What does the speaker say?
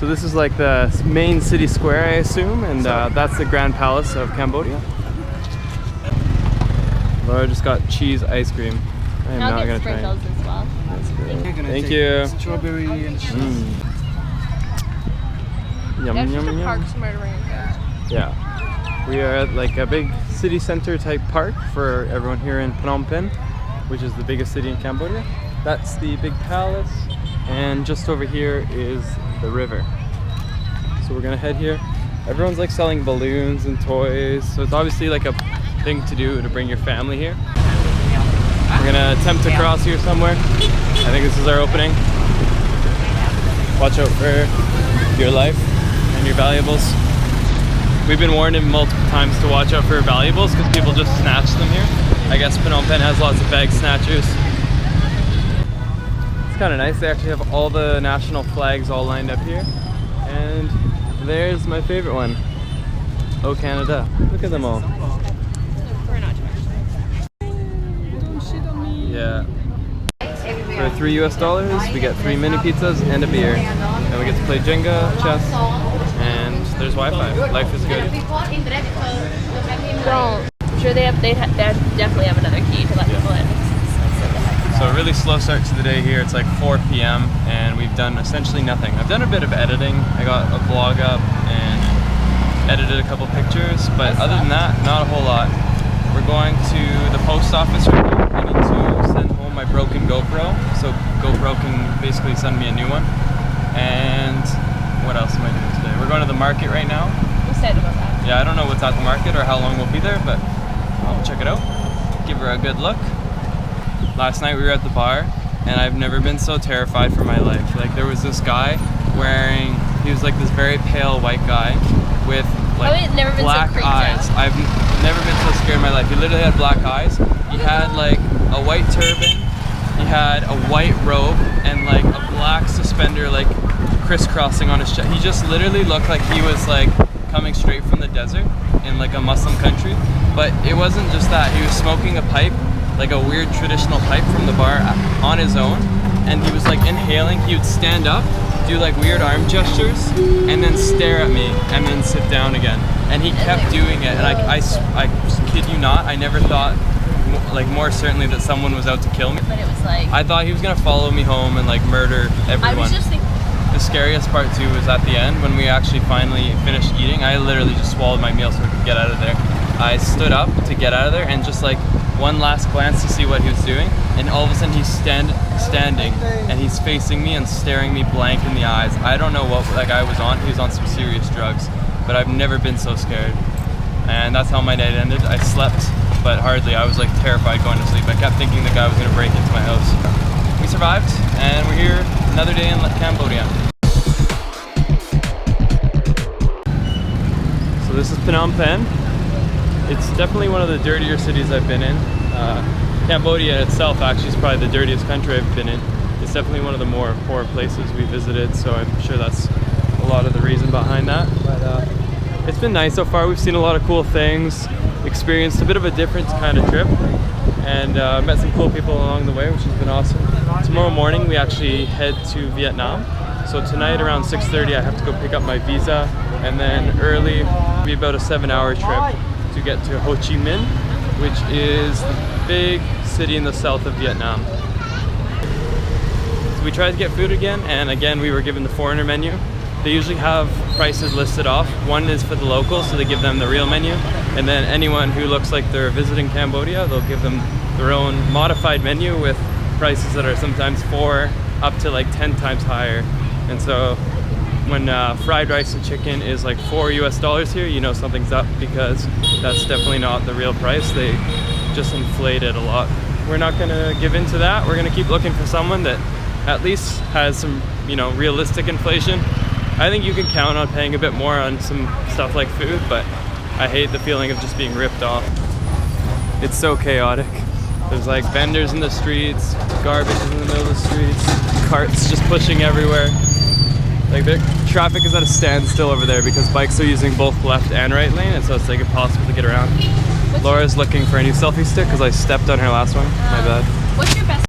So this is like the main city square, I assume, and that's the Grand Palace of Cambodia. Laura just got cheese ice cream. I am not gonna try it. As well. That's good. Thank you. Strawberry and Yum, yum, yum. Yeah. We are at like a big city center type park for everyone here in Phnom Penh, which is the biggest city in Cambodia. That's the big palace, and just over here is the river. So we're gonna head here. Everyone's like selling balloons and toys, so it's obviously like a thing to do to bring your family here. We're gonna attempt to cross here somewhere. I think this is our opening. Watch out for your life and your valuables. We've been warned multiple times to watch out for valuables because people just snatch them here. I guess Phnom Penh has lots of bag snatchers. It's kind of nice. They actually have all the national flags all lined up here. And there's my favorite one. Oh, Canada. Look at them all. Yeah. For $3 US, we get 3 mini pizzas and a beer. And we get to play Jenga, chess, and there's Wi-Fi. Life is good. I'm sure they definitely have another key to let people in. So a really slow start to the day here. It's like 4 p.m. and we've done essentially nothing. I've done a bit of editing. I got a vlog up and edited a couple pictures, but other than that, not a whole lot. We're going to the post office right now. I need to send home my broken GoPro, so GoPro can basically send me a new one. And what else am I doing today? We're going to the market right now. I'm excited about that. Yeah, I don't know what's at the market or how long we'll be there, but I'll check it out. Give her a good look. Last night we were at the bar, and I've never been so terrified for my life. Like, there was this guy wearing, he was like this very pale white guy with like black eyes. I've never been so scared in my life. He literally had black eyes. He had like a white turban, he had a white robe, and like a black suspender like crisscrossing on his chest. He just literally looked like he was like coming straight from the desert in like a Muslim country. But it wasn't just that. He was smoking a pipe, like a weird traditional pipe from the bar on his own, and he was like inhaling. He would stand up, do like weird arm gestures, and then stare at me and then sit down again, and he kept doing it. And I kid you not, I never thought like more certainly that someone was out to kill me, but it was like I thought he was gonna follow me home and like murder everyone. I was just thinking, the scariest part too was at the end when we actually finally finished eating. I literally just swallowed my meal so I could get out of there. I stood up to get out of there and just like one last glance to see what he was doing, and all of a sudden he's standing and he's facing me and staring me blank in the eyes. I don't know what that guy was on. He was on some serious drugs, but I've never been so scared. And that's how my night ended. I slept, but hardly. I was like terrified going to sleep. I kept thinking the guy was gonna break into my house. We survived, and we're here another day in Cambodia. So this is Phnom Penh. It's definitely one of the dirtier cities I've been in. Cambodia itself actually is probably the dirtiest country I've been in. It's definitely one of the more poor places we visited, so I'm sure that's a lot of the reason behind that. But it's been nice so far. We've seen a lot of cool things, experienced a bit of a different kind of trip, and met some cool people along the way, which has been awesome. Tomorrow morning we actually head to Vietnam. So tonight around 6:30 I have to go pick up my visa, and then early, it'll be about a 7-hour trip to get to Ho Chi Minh, which is the big city in the south of Vietnam. So we tried to get food again, and again we were given the foreigner menu. They usually have prices listed off. One is for the locals, so they give them the real menu, and then anyone who looks like they're visiting Cambodia, they'll give them their own modified menu with prices that are sometimes 4 up to like 10 times higher. And so when fried rice and chicken is like $4 US here, you know something's up, because that's definitely not the real price. They just inflate it a lot. We're not gonna give in to that. We're gonna keep looking for someone that at least has some, you know, realistic inflation. I think you can count on paying a bit more on some stuff like food, but I hate the feeling of just being ripped off. It's so chaotic. There's like vendors in the streets, garbage in the middle of the streets, carts just pushing everywhere. Like the traffic is at a standstill over there because bikes are using both left and right lane, and so it's like impossible to get around. Laura's looking for a new selfie stick because I stepped on her last one. My bad. What's your best?